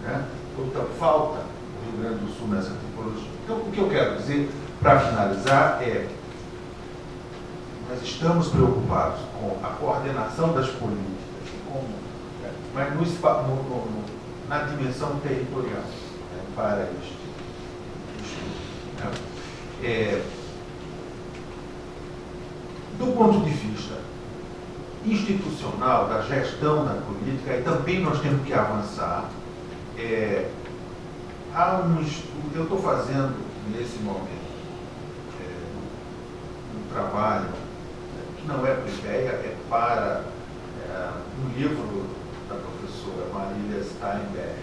né? Outra falta do Rio Grande do Sul nessa tipologia. Então, o que eu quero dizer, para finalizar, é nós estamos preocupados com a coordenação das políticas, mas na dimensão territorial, né, para este estudo. Né? Do ponto de vista institucional, da gestão da política, aí também nós temos que avançar. Há um estudo, eu estou fazendo nesse momento um trabalho que não é para ideia, é para um livro da professora Marília Steinberg,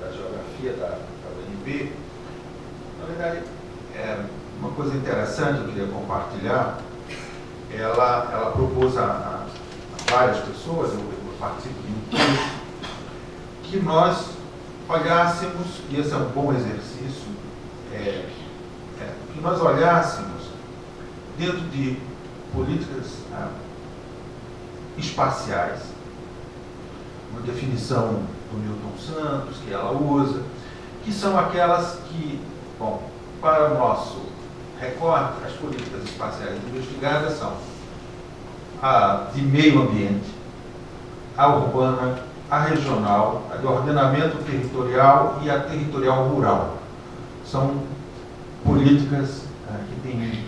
da Geografia da UNB. Na verdade, uma coisa interessante que eu queria compartilhar, ela propôs a várias pessoas, eu participo de um curso, que nós olhássemos, e esse é um bom exercício, que nós olhássemos dentro de políticas espaciais, uma definição do Milton Santos, que ela usa, que são aquelas que, bom, para o nosso recorte, as políticas espaciais investigadas são a de meio ambiente, a urbana, a regional, a de ordenamento territorial e a territorial rural. São políticas que têm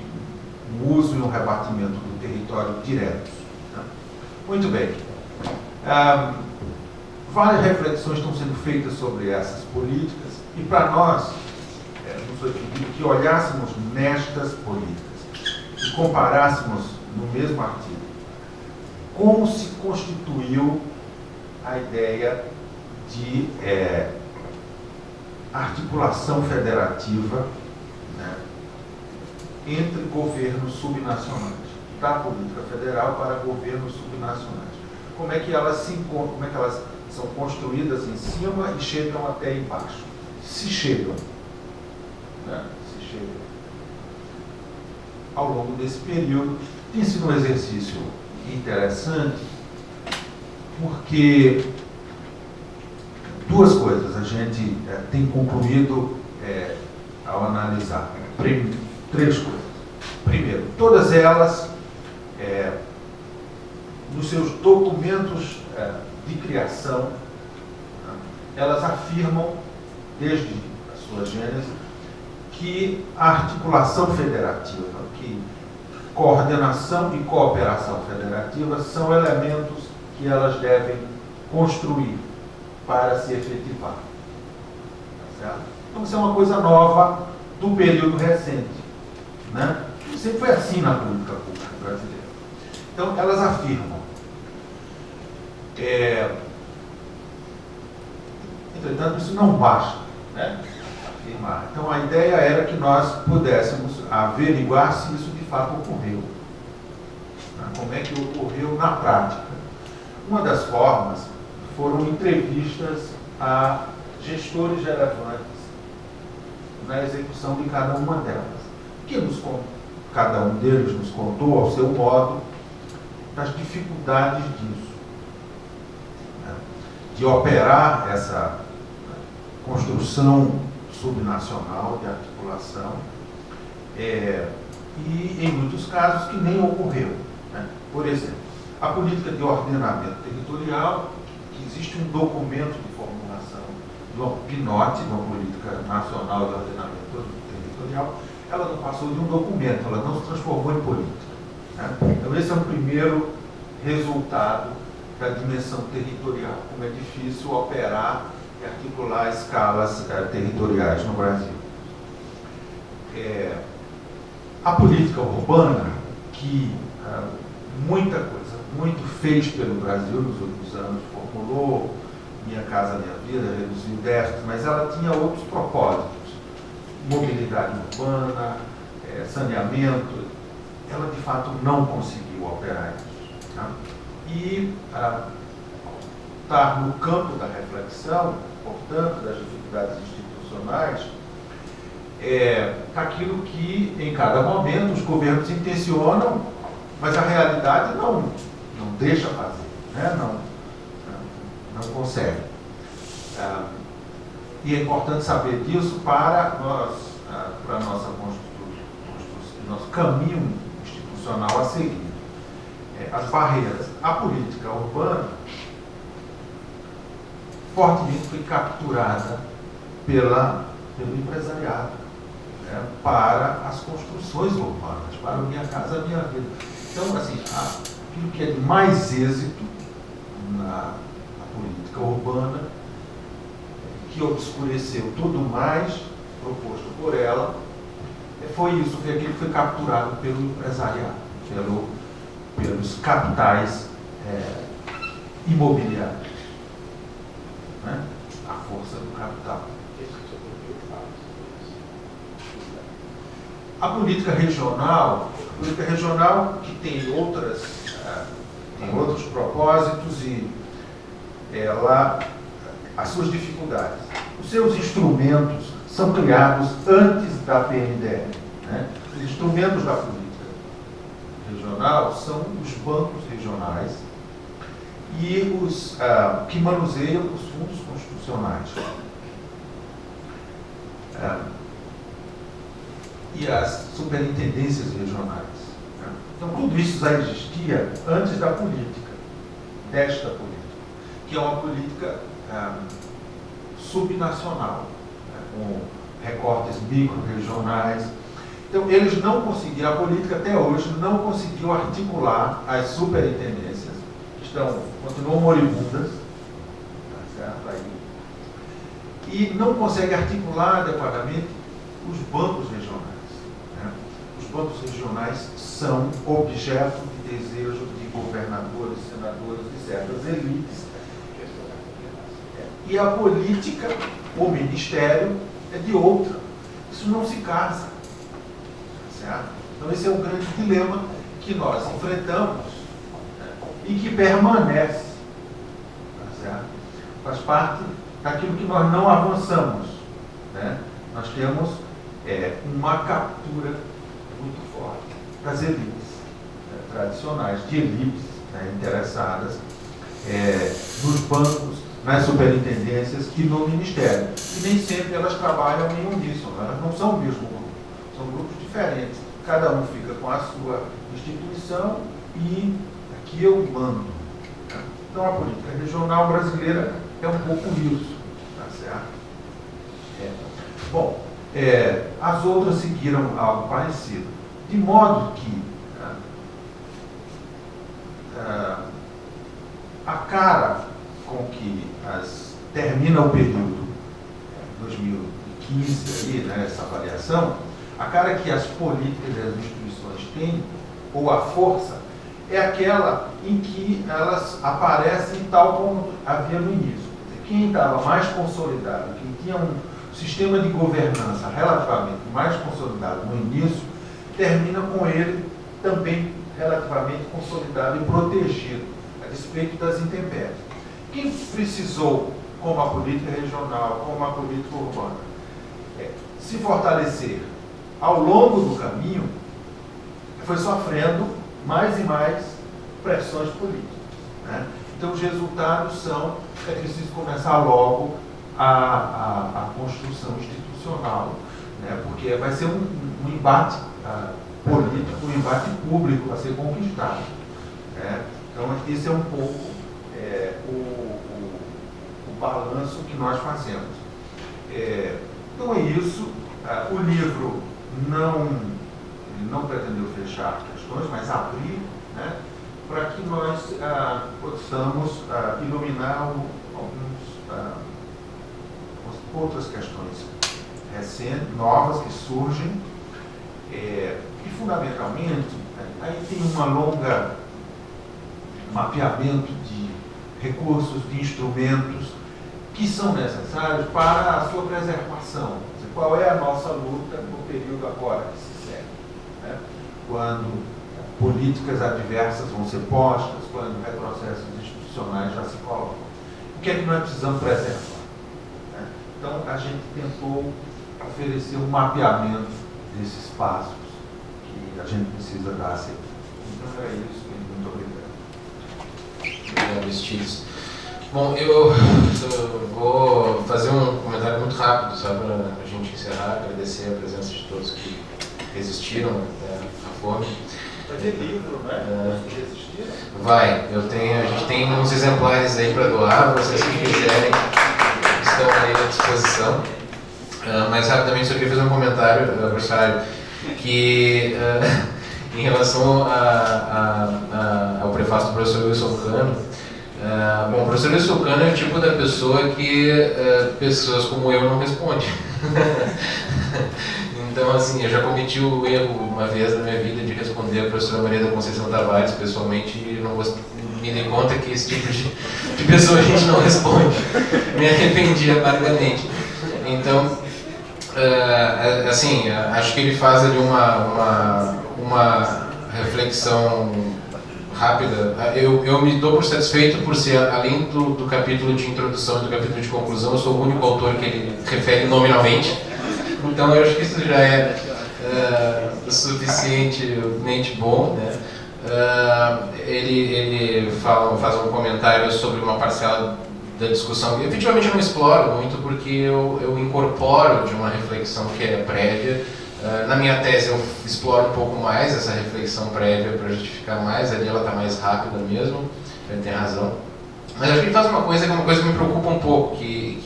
um uso e um repartimento do território diretos. Né? Muito bem. Várias reflexões estão sendo feitas sobre essas políticas e para nós nos foi pedido que olhássemos nestas políticas e comparássemos no mesmo artigo como se constituiu a ideia de articulação federativa, né, entre governos subnacionais, da política federal para governos subnacionais. Como é que elas são construídas em cima e chegam até embaixo? Se chegam, né, ao longo desse período, tem sido um exercício interessante, porque duas coisas a gente tem concluído ao analisar. Três coisas. Primeiro, todas elas, nos seus documentos de criação, elas afirmam, desde a sua gênese, que a articulação federativa, que coordenação e cooperação federativa são elementos que elas devem construir para se efetivar. Tá certo? Então, isso é uma coisa nova do período recente. Né? Sempre foi assim na política pública brasileira. Então, elas afirmam. Entretanto, isso não basta, né? Afirmar. Então, a ideia era que nós pudéssemos averiguar se isso de fato ocorreu. Né? Como é que ocorreu na prática. Uma das formas foram entrevistas a gestores relevantes na execução de cada uma delas. Cada um deles nos contou, ao seu modo, das dificuldades disso, né? De operar essa construção subnacional de articulação, e em muitos casos que nem ocorreu. Né? Por exemplo, a política de ordenamento territorial, que existe um documento de formulação de uma PNOT, uma política nacional de ordenamento territorial, ela não passou de um documento, ela não se transformou em política. Né? Então esse é um primeiro resultado da dimensão territorial, como é difícil operar e articular escalas territoriais no Brasil. A política urbana, que muita coisa, muito fez pelo Brasil nos últimos anos, formulou Minha Casa Minha Vida, reduziu o déficit, mas ela tinha outros propósitos. Mobilidade urbana, saneamento, ela de fato não conseguiu operar isso. Tá? E estar no campo da reflexão, portanto, das dificuldades institucionais, aquilo que em cada momento os governos intencionam, mas a realidade não deixa fazer, né? não consegue. E é importante saber disso para a nosso caminho institucional a seguir. As barreiras. A política urbana fortemente foi capturada pelo empresariado, né, para as construções urbanas, para o Minha Casa Minha Vida. Então, assim, aquilo que é de mais êxito na política urbana, que obscureceu tudo mais proposto por ela, foi isso, foi aquilo que foi capturado pelo empresariado, pelos capitais imobiliários, né? A força do capital. A política regional que tem outros propósitos e as suas dificuldades. Os seus instrumentos são criados antes da PNDE, né? Os instrumentos da política regional são os bancos regionais e os que manuseiam os fundos constitucionais. E as superintendências regionais. Né? Então, tudo isso já existia antes da política, desta política, que é uma política subnacional, né? Com recortes micro-regionais. Então, eles não conseguiram, a política até hoje não conseguiu articular as superintendências, que continuam moribundas, tá certo? Aí. E não consegue articular adequadamente os bancos regionais. Né? Os bancos regionais são objeto de desejo de governadores, senadores e certas elites. E a política, o ministério, é de outra. Isso não se casa. Certo? Então esse é um grande dilema que nós enfrentamos, né? E que permanece. Tá certo? Faz parte daquilo que nós não avançamos. Né? Nós temos uma captura muito forte das elites tradicionais, de elites interessadas nos bancos, nas superintendências e no ministério. E nem sempre elas trabalham em uníssono, elas não são o mesmo grupo, são grupos diferentes. Cada um fica com a sua instituição e aqui eu mando. Né? Então a política regional brasileira é um pouco isso, tá certo? Bom, as outras seguiram algo parecido, de modo que a cara com que termina o período 2015, ali, né, essa avaliação, a cara que as políticas e as instituições têm, ou a força, é aquela em que elas aparecem tal como havia no início. Quem estava mais consolidado, quem tinha um sistema de governança relativamente mais consolidado no início, termina com ele também relativamente consolidado e protegido, a despeito das intempéries. Quem precisou, como a política regional, como a política urbana, se fortalecer ao longo do caminho, foi sofrendo mais e mais pressões políticas. Né? Então, os resultados são, é preciso começar logo a construção institucional, né? Porque vai ser um embate político, um embate público a ser conquistado. Né? Então, esse é um pouco o balanço que nós fazemos. Então, é isso. O livro não pretendeu fechar questões, mas abrir, né? Para que nós possamos iluminar outras questões recentes, novas, que surgem, e fundamentalmente, aí tem uma longa mapeamento de recursos, de instrumentos que são necessários para a sua preservação. Qual é a nossa luta no período agora que se segue? Né? Quando políticas adversas vão ser postas, quando retrocessos institucionais já se colocam. O que é que nós precisamos preservar? Né? Então, a gente tentou oferecer um mapeamento desses passos que a gente precisa dar a seguir. Então, é isso. Muito obrigado. Obrigado, Aristides. Bom, eu vou agradecer a presença de todos que resistiram à fome. Vai ter livro, né? Vai, a gente tem uns exemplares aí para doar, vocês que quiserem estão aí à disposição. Mas rapidamente só queria fazer um comentário, professor, que em relação ao prefácio do professor Wilson Cano, bom, o professor Wilson Cano é o tipo da pessoa que pessoas como eu não respondem. Então, assim, eu já cometi o erro uma vez na minha vida de responder a professora Maria da Conceição Tavares pessoalmente e não me dei conta que esse tipo de pessoa a gente não responde. Me arrependi amargamente. Então, assim, acho que ele faz ali uma reflexão rápida. Eu me dou por satisfeito por ser, além do capítulo de introdução e do capítulo de conclusão, eu sou o único autor que ele refere nominalmente. Então eu acho que isso já é suficientemente bom, né? Ele faz um comentário sobre uma parcela da discussão. Efetivamente eu não exploro muito porque eu incorporo de uma reflexão que é prévia. Na minha tese eu exploro um pouco mais essa reflexão prévia para justificar mais, ali ela está mais rápida mesmo, ele tem razão. Mas acho que ele faz uma coisa que é uma coisa que me preocupa um pouco, que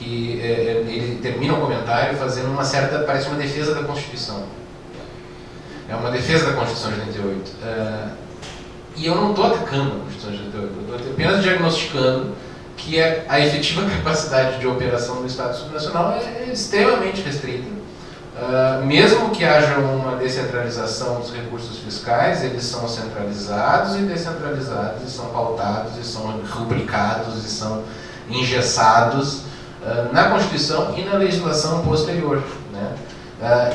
ele termina o comentário fazendo uma certa, parece uma defesa da Constituição. É uma defesa da Constituição de 88. E eu não estou atacando a Constituição de 88, eu estou apenas diagnosticando que a efetiva capacidade de operação do Estado subnacional é extremamente restrita. Mesmo que haja uma descentralização dos recursos fiscais, eles são centralizados e descentralizados, e são pautados, e são rubricados, e são engessados na Constituição e na legislação posterior, né?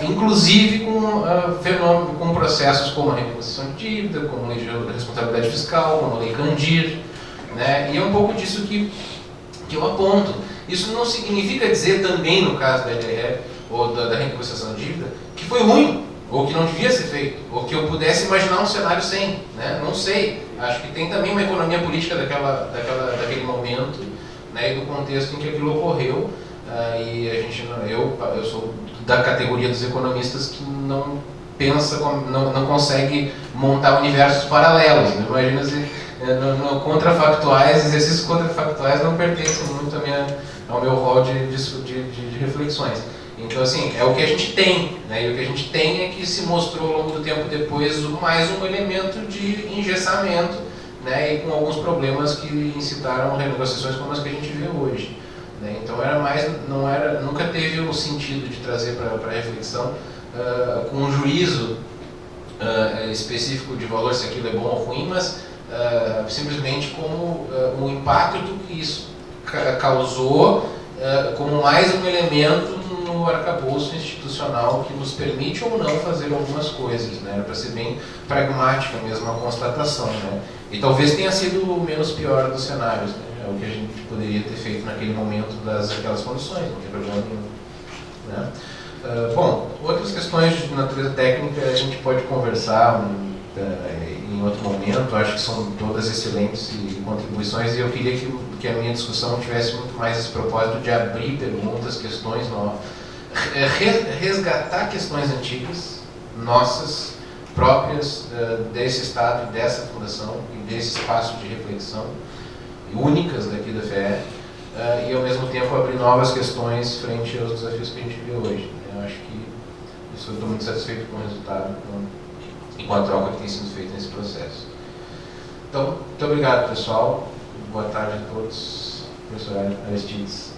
Inclusive com processos como a renegociação de dívida, como a lei de responsabilidade fiscal, como a lei Candir, né? E é um pouco disso que eu aponto. Isso não significa dizer também, no caso da LRE, ou da renegociação de dívida, que foi ruim, ou que não devia ser feito, ou que eu pudesse imaginar um cenário sem, né? Não sei. Acho que tem também uma economia política daquele momento, né, e do contexto em que aquilo ocorreu, e eu sou da categoria dos economistas que não pensa, não consegue montar universos paralelos, né? Imagina se contrafactuais, exercícios contrafactuais não pertencem muito ao meu rol de reflexões. Então, assim, é o que a gente tem, né? E o que a gente tem é que se mostrou ao longo do tempo depois mais um elemento de engessamento, né? E com alguns problemas que incitaram renegociações como as que a gente vê hoje, né? Então, nunca teve o sentido de trazer para a reflexão com um juízo específico de valor, se aquilo é bom ou ruim, mas simplesmente como o impacto que isso causou como mais um elemento no arcabouço institucional que nos permite ou não fazer algumas coisas, né? Para ser bem pragmática mesmo a constatação, né? E talvez tenha sido o menos pior dos cenários, né? É o que a gente poderia ter feito naquele momento daquelas condições, não tem problema nenhum, né? Bom, outras questões de natureza técnica a gente pode conversar em outro momento. Acho que são todas excelentes contribuições e eu queria que a minha discussão tivesse muito mais esse propósito de abrir perguntas, questões novas, resgatar questões antigas, nossas, próprias desse Estado e dessa fundação e desse espaço de reflexão, únicas daqui da FER, e ao mesmo tempo abrir novas questões frente aos desafios que a gente vê hoje. Eu acho que eu estou muito satisfeito com o resultado e com a troca que tem sido feita nesse processo. Então, muito obrigado, pessoal. Boa tarde a todos. Professor Aristides.